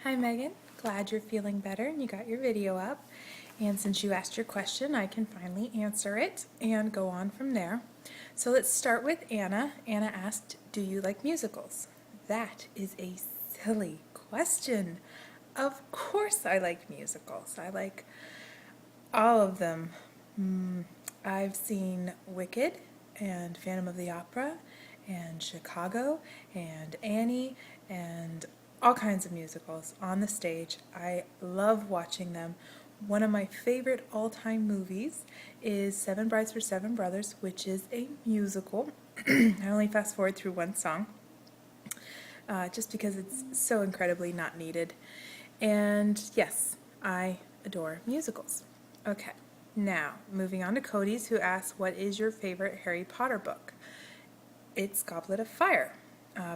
Hi Megan, glad you're feeling better and you got your video up. And since you asked your question, I can finally answer it and go on from there. So let's start with Anna. Anna asked, do you like musicals? That is a silly question. Of course I like musicals. I like all of them. I've seen Wicked and Phantom of the Opera and Chicago and Annie and all kinds of musicals on the stage. I love watching them. One of my favorite all-time movies is Seven Brides for Seven Brothers, which is a musical. I only fast forward through one song, just because it's so incredibly not needed. And yes, I adore musicals. Okay, now moving on to Cody's, who asks, what is your favorite Harry Potter book? It's Goblet of Fire,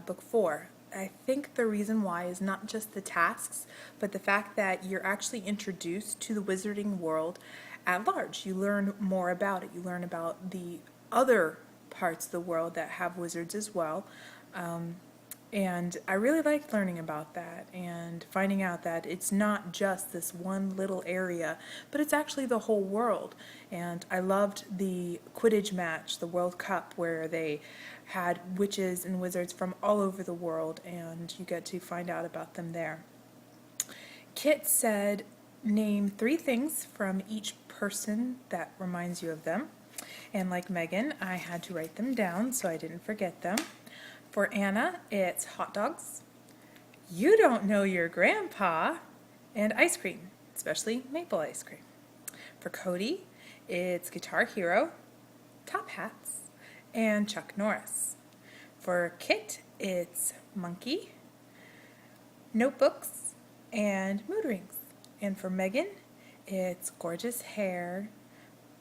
book 4. I think the reason why is not just the tasks, but the fact that you're actually introduced to the wizarding world at large. You learn more about it. You learn about the other parts of the world that have wizards as well. And I really liked learning about that and finding out that it's not just this one little area, but it's actually the whole world. And I loved the Quidditch match, the World Cup, where they had witches and wizards from all over the world, and you get to find out about them there. Kit said, name 3 things from each person that reminds you of them. And like Megan, I had to write them down so I didn't forget them. For Anna, it's hot dogs, you don't know your grandpa, and ice cream, especially maple ice cream. For Cody, it's Guitar Hero, top hats, and Chuck Norris. For Kit, it's monkey, notebooks, and mood rings. And for Megan, it's gorgeous hair,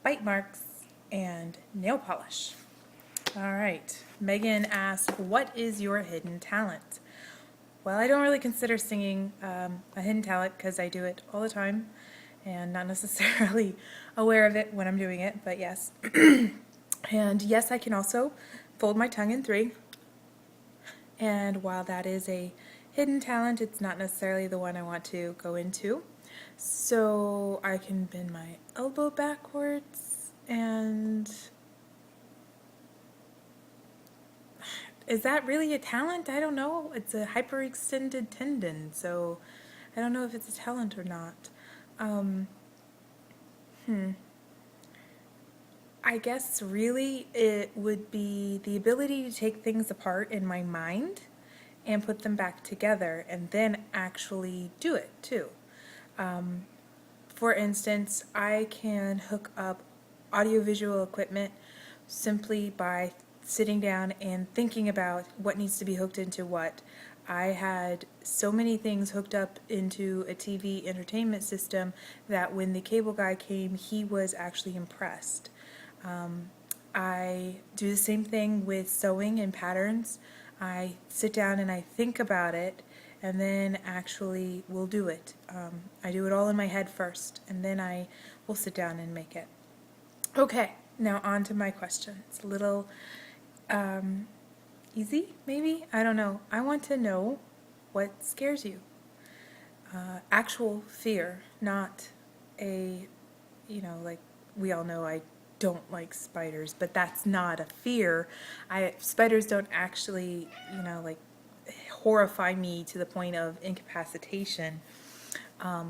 bite marks, and nail polish. All right, Megan asked, what is your hidden talent? Well, I don't really consider singing a hidden talent because I do it all the time and not necessarily aware of it when I'm doing it, but yes. And yes, I can also fold my tongue in 3. And while that is a hidden talent, it's not necessarily the one I want to go into. So I can bend my elbow backwards and... Is that really a talent? I don't know. It's a hyperextended tendon, so I don't know if it's a talent or not. I guess really it would be the ability to take things apart in my mind and put them back together and then actually do it too. For instance, I can hook up audiovisual equipment simply by sitting down and thinking about what needs to be hooked into what. I had so many things hooked up into a TV entertainment system that when the cable guy came, he was actually impressed. I do the same thing with sewing and patterns. I sit down and I think about it and then actually will do it. I do it all in my head first and then I will sit down and make it. Okay, now on to my question. It's a little easy, maybe? I don't know. I want to know what scares you. Actual fear, not a, like we all know I don't like spiders, but that's not a fear. Spiders don't actually, like horrify me to the point of incapacitation.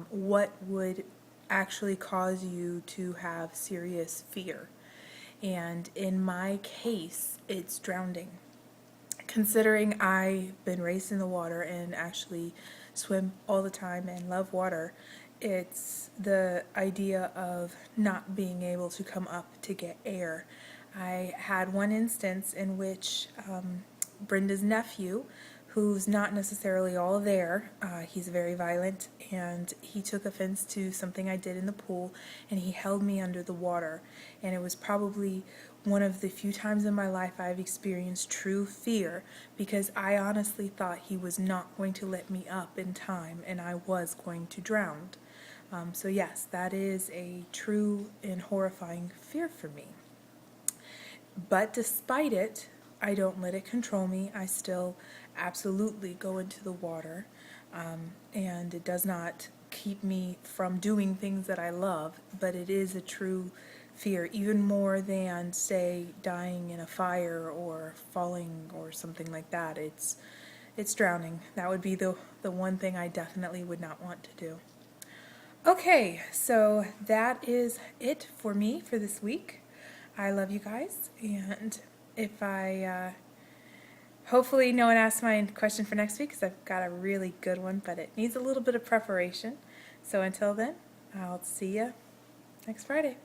What would actually cause you to have serious fear? And in my case, it's drowning. Considering I've been raised in the water and actually swim all the time and love water, it's the idea of not being able to come up to get air. I had one instance in which Brenda's nephew, who's not necessarily all there, he's very violent, and he took offense to something I did in the pool, and he held me under the water. And it was probably one of the few times in my life I've experienced true fear, because I honestly thought he was not going to let me up in time, and I was going to drown. So yes, that is a true and horrifying fear for me. But despite it, I don't let it control me. I still absolutely go into the water, and it does not keep me from doing things that I love, but it is a true fear, even more than, say, dying in a fire or falling or something like that. It's drowning. That would be the one thing I definitely would not want to do. Okay, so that is it for me for this week. I love you guys, and if hopefully no one asks my question for next week, because I've got a really good one, but it needs a little bit of preparation. So until then, I'll see you next Friday.